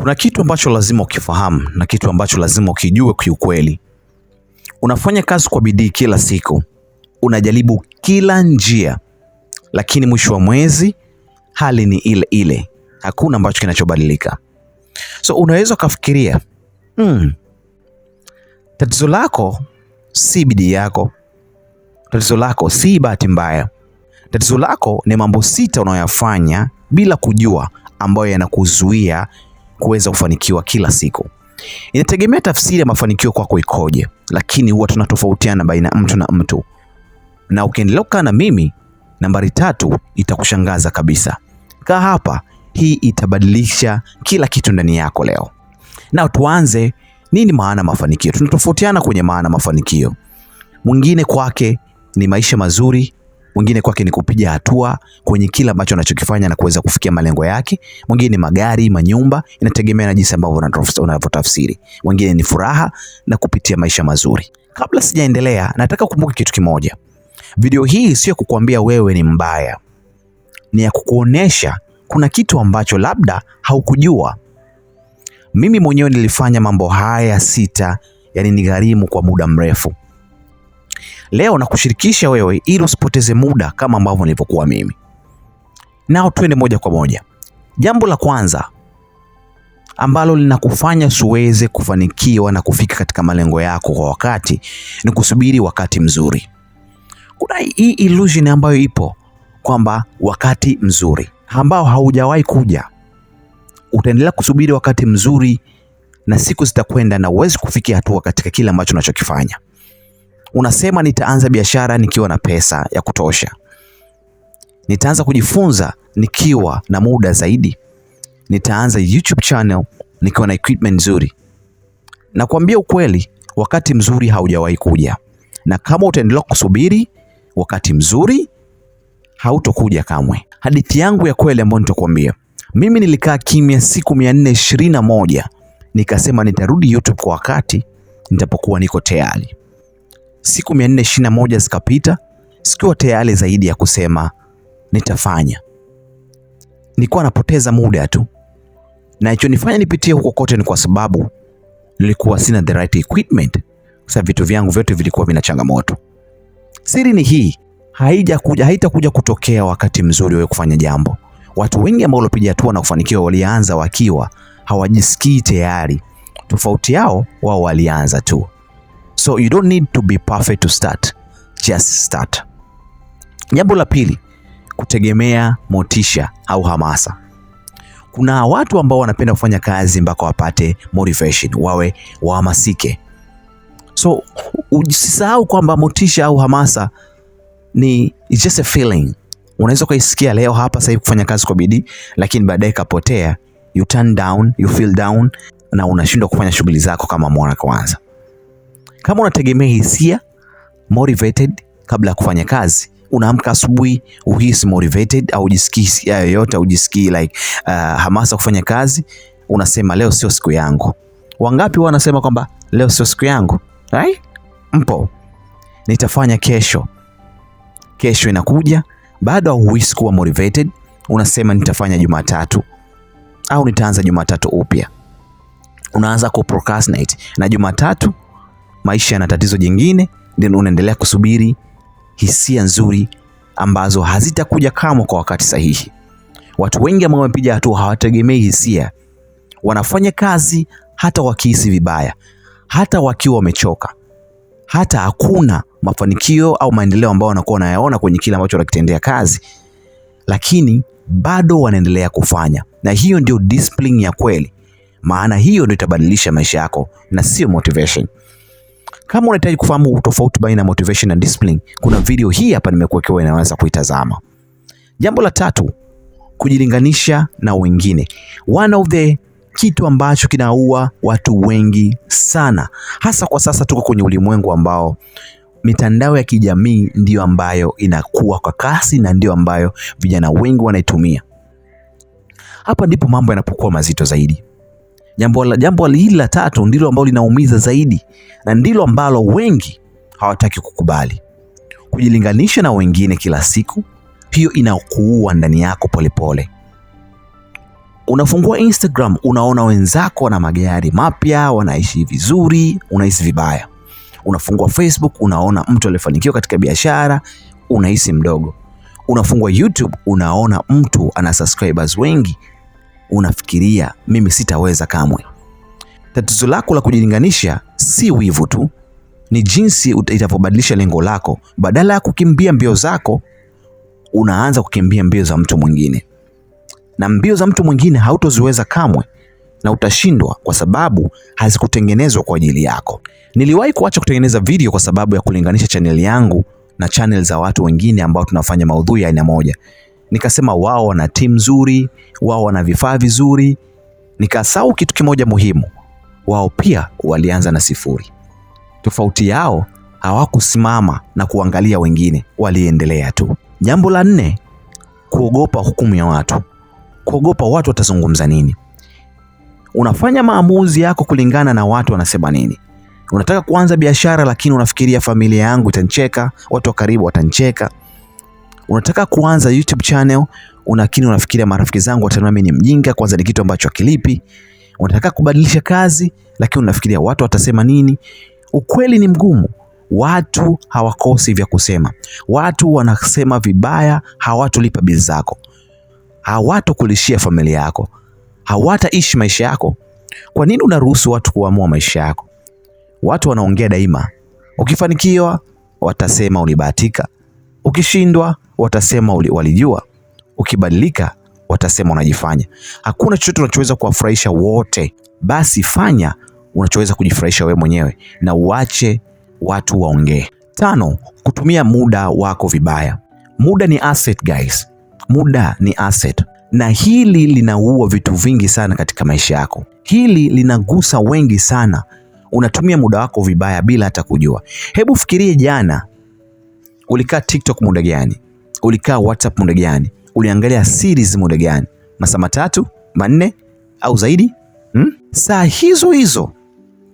Kuna kitu ambacho lazima ukifahamu na kitu ambacho lazima ukijue kiukweli. Unafanya kazi kwa bidii kila siku, unajaribu kila njia, lakini mwisho wa mwezi hali ni ile ile. Hakuna ambacho kinachobadilika. So unaweza kufikiria, tatizo lako si bidii yako. Tatizo lako si bahati mbaya. Tatizo lako ni mambo 6 unayoyafanya bila kujua, ambayo yanakuzuia kuweza kufanikiwa kila siku. Inategemea tafsiri ya mafanikio kwako ikoje, lakini huwa tunatofautiana baina mtu na mtu. Na ukiendelea kukaa na mimi, nambari 3 itakushangaza kabisa. Kaa hapa, hii itabadilisha kila kitu ndani yako leo. Na tuanze, nini maana mafanikio? Tunatofautiana kwenye maana mafanikio. Mwingine kwake ni maisha mazuri, mwingine kwake ni kupiga hatua kwenye kila ambacho anachokifanya na kuweza kufikia malengo yake. Mwingine ni magari, manyumba, inategemea na jinsi ambavyo unavyotafsiri. Mwingine ni furaha na kupitia maisha mazuri. Kabla sijaendelea, nataka kukumbuka kitu kimoja. Video hii sio kukuambia wewe ni mbaya. Ni ya kukuonesha kuna kitu ambacho labda haukujua. Mimi mwenyewe nilifanya mambo haya 6, yani nigharimu kwa muda mrefu. Leo nakushirikisha wewe ili usipoteze muda kama ambavyo nilivyokuwa mimi. Nao twende moja kwa moja. Jambo la kwanza ambalo linakufanya usiweze kufanikiwa na kufika katika malengo yako kwa wakati ni kusubiri wakati mzuri. Kuna hii illusion ambayo ipo kwamba wakati mzuri ambao haujawahi kuja. Utaendelea kusubiri wakati mzuri na siku zitakwenda na uwezi kufikia hatua katika kile ambacho unachokifanya. Unasema nitaanza biashara nikiwa na pesa ya kutosha. Nitaanza kujifunza nikiwa na muda zaidi. Nitaanza YouTube channel nikiwa na equipment nzuri. Na kuambia ukweli, wakati mzuri haujawahi kuja. Na kama utaendelea kusubiri wakati mzuri, hautokuja kamwe. Hadithi yangu ya kweli ambayo nitakwambia. Mimi nilikaa kimya siku 421. Nikasema nitarudi YouTube kwa wakati nitapokuwa niko tayari. Siku 421 zikapita, sikuwa tayari zaidi ya kusema nitafanya. Nilikuwa napoteza muda tu. Na hicho nifanya nipitie huko kote ni kwa sababu nilikuwa sina the right equipment. Sasa vitu vyangu vyote vilikuwa vina changamoto. Siri ni hii, haitakuja kutokea wakati mzuri wewe kufanya jambo. Watu wengi ambao walipiga hatua na kufanikiwa walianza wakiwa hawajisikii tayari. Tofauti yao, wao walianza tu. So you don't need to be perfect to start. Just start. Jambo la pili, kutegemea motisha au hamasa. Kuna watu ambao wanapenda kufanya kazi mpaka wapate motivation, wawe wahamasike. So usisahau kwamba motisha au hamasa it's just a feeling. Unaweza kuisikia leo hapa sasa hivi kufanya kazi kwa bidii, lakini baadaye kapotea, you turn down, you feel down na unashindwa kufanya shughuli zako kama mwana kwanza. Kama unategemea hisia motivated kabla ya kufanya kazi, unaamka asubuhi uhisi motivated au ujisikii yoyote au ujisikii hamasa kufanya kazi, unasema leo sio siku yangu. Wangapi wanasema kwamba leo sio siku yangu? Right? Mpo. Nitafanya kesho. Kesho inakuja, bado huhisi kuwa motivated, unasema nitafanya Jumatatu au nitaanza Jumatatu upya. Unaanza procrastinate na Jumatatu maisha yana tatizo jingine, ndio unaendelea kusubiri hisia nzuri ambazo hazitakuja kama kwa wakati sahihi. Watu wengi ambao wamepiga hatua hawategemei hisia. Wanafanya kazi hata wakihisi vibaya, hata wakiwa wamechoka, hata hakuna mafanikio au maendeleo ambao wanakuwa wanayaona kwenye kile ambacho wanakitendea kazi, lakini bado wanaendelea kufanya. Na hiyo ndio discipline ya kweli. Maana hiyo ndio itabadilisha maisha yako na sio motivation. Kama unahitaji kufahamu tofauti baina ya motivation na discipline, kuna video hii hapa nimekuwekea, inaweza kuitazama. Jambo la 3, kujilinganisha na wengine. One of the kitu ambacho kinaua watu wengi sana. Hasa kwa sasa tuko kwenye ulimwengu ambao mitandao ya kijamii ndio ambayo inakuwa kwa kasi na ndio ambayo vijana wengi wanaitumia. Hapa ndipo mambo yanapokuwa mazito zaidi. Jambo hili la 3 ndilo ambalo linaumiza zaidi na ndilo ambalo wengi hawataki kukubali. Kujilinganisha na wengine kila siku, hiyo inakuua ndani yako polepole. Unafungua Instagram, unaona wenzako wana magari mapya, wanaishi vizuri, unahisi vibaya. Unafungua Facebook, unaona mtu aliyefanikiwa katika biashara, unahisi mdogo. Unafungua YouTube, unaona mtu ana subscribers wengi, unafikiria mimi sitaweza kamwe. Tatizo lako la kujilinganisha si wivu tu, ni jinsi itapobadilisha lengo lako. Badala ya kukimbia mbio zako, unaanza kukimbia mbio za mtu mwingine. Na mbio za mtu mwingine hautoziweza kamwe na utashindwa kwa sababu hazikutengenezwa kwa ajili yako. Niliwahi kuacha kutengeneza video kwa sababu ya kulinganisha channel yangu na channel za watu wengine ambao tunafanya maudhui ya aina moja. Nikasema wao wana team nzuri, wao wana vifaa vizuri. Nikasahau kitu kimoja muhimu. Wao pia walianza na sifuri. Tofauti yao, hawakusimama na kuangalia wengine, waliendelea tu. Jambo la 4, kuogopa hukumu ya watu. Kuogopa watu watazungumza nini. Unafanya maamuzi yako kulingana na watu wanasema nini. Unataka kuanza biashara lakini unafikiria familia yangu itanicheka, watu wa karibu watanicheka. Unataka kuanza YouTube channel lakini unafikiria marafiki zangu wataniona mimi ni mjinga, kwanza ni kitu ambacho hakilipi. Unataka kubadilisha kazi lakini unafikiria watu watasema nini. Ukweli ni mgumu. Watu hawakosi vya kusema. Watu wanasema vibaya, hawatolipa bili zako, hawatokulishia familia yako, hawataishi maisha yako. Kwa nini unaruhusu watu kuamua maisha yako? Watu wanaongea daima. Ukifanikiwa watasema ulibahatika, ukishindwa watasema walijua, ukibadilika watasema unajifanya. Hakuna chochote unachoweza kuwafurahisha wote. Basi fanya unachoweza kujifurahisha wewe mwenyewe na uache watu waongee. 5, kutumia muda wako vibaya. Muda ni asset guys. Muda ni asset. Na hili linaua vitu vingi sana katika maisha yako. Hili linagusa wengi sana. Unatumia muda wako vibaya bila hata kujua. Hebu fikirie jana. Ulikaa TikTok muda gani? Ulikaa WhatsApp muda gani? Uliangalia series muda gani? Masaa 3, 4 au zaidi? Saa hizo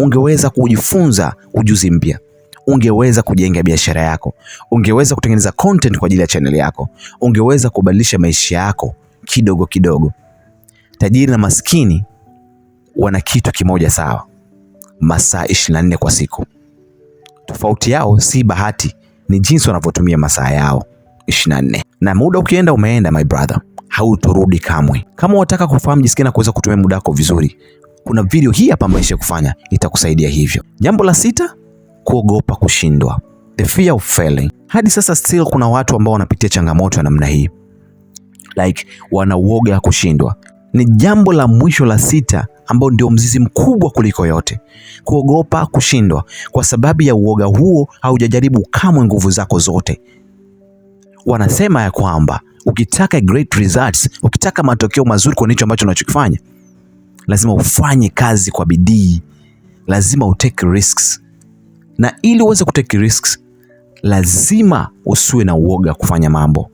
ungeweza kujifunza ujuzi mpya. Ungeweza kujenga biashara yako. Ungeweza kutengeneza content kwa ajili ya channel yako. Ungeweza kubadilisha maisha yako kidogo kidogo. Tajiri na maskini wana kitu kimoja sawa. Masaa 24 kwa siku. Tofauti yao si bahati, ni jinsi wanavyotumia masaa yao 24. Na muda ukienda umeenda my brother, hautorudi kamwe. Kama unataka kufahamu jinsi gani kuweza kutumia muda wako vizuri, kuna video hii hapa ambayo kufanya itakusaidia hivyo. Jambo la 6, kuogopa kushindwa. The fear of failing. Hadi sasa still kuna watu ambao wanapitia changamoto ya namna hii. Like wana uoga kushindwa. Ni jambo la mwisho la 6 ambao ndio mzizi mkubwa kuliko yote. Kuogopa kushindwa. Kwa sababu ya uoga huo haujajaribu kamwe nguvu zako zote. Wanasema ya kwamba ukitaka great results, ukitaka matokeo mazuri kwa nicho ambacho unachokifanya, lazima ufanye kazi kwa bidii. Lazima utake risks. Na ili uweze kutake risks, lazima usiwe na uoga kufanya mambo.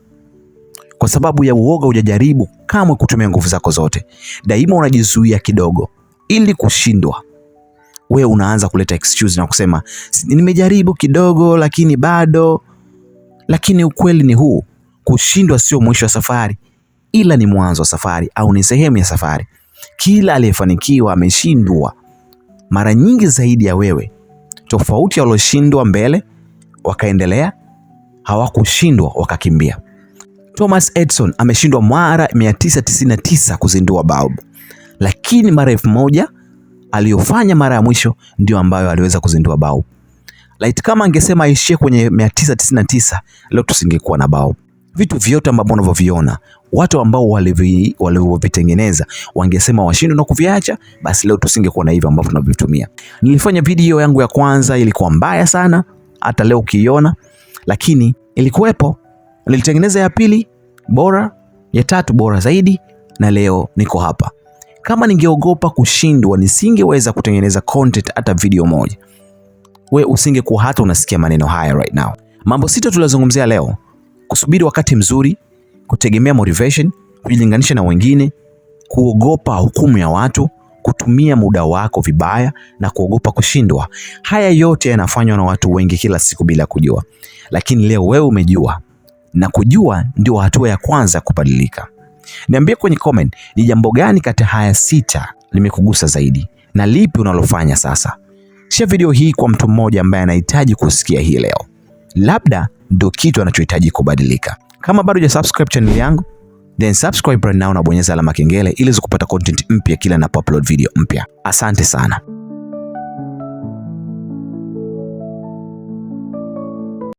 Kwa sababu ya uoga hujajaribu kamwe kutumia nguvu zako zote. Daima unajizuia kidogo ili kushindwa. Wewe unaanza kuleta excuse na kusema nimejaribu kidogo lakini bado. Lakini ukweli ni huu, kushindwa sio mwisho wa safari, ila ni mwanzo wa safari au ni sehemu ya safari. Kila aliyefanikiwa ameshindwa mara nyingi zaidi ya wewe. Tofauti ya walioshindwa mbele wakaendelea, hawakushindwa wakakimbia. Thomas Edison ameshindwa mara 999 kuzindua bulb, lakini mara 1000 aliyofanya mara ya mwisho ndio ambayo aliweza kuzindua bulb. Like kama angesema aishie kwenye 999, leo tusingekuwa na bulb. Vitu vyote ambavyo unavyoviona, watu ambao walivyovitengeneza wangesema washindwe na kuviacha, basi leo tusingekuwa na hivyo ambavyo tunavitumia. Nilifanya video yangu ya kwanza ilikuwa mbaya sana, hata leo ukiiona, lakini ilikuwepo. Nilitengeneza ya pili bora, ya 3 bora zaidi, na leo niko hapa. Kama ningeogopa kushindwa, nisingeweza kutengeneza content hata video moja. We usingekuwa hata unasikia maneno haya right now. Mambo 6 tulizozungumzia leo: kusubiri wakati mzuri, kutegemea motivation, kujilinganisha na wengine, kuogopa hukumu ya watu, kutumia muda wako vibaya na kuogopa kushindwa. Haya yote yanafanywa na watu wengi kila siku bila kujua. Lakini leo wewe umejua, na kujua ndio hatua ya kwanza kubadilika. Niambie kwenye comment ni jambo gani kati haya 6 limekugusa zaidi na lipi unalofanya sasa. Share video hii kwa mtu mmoja ambaye anahitaji kusikia hii leo, labda ndio kitu anachohitaji kubadilika. Kama bado hujasubscribe channel yangu, then subscribe right now na bonyeza alama kengele ili kupata content mpya kila ninapo upload video mpya. Asante sana.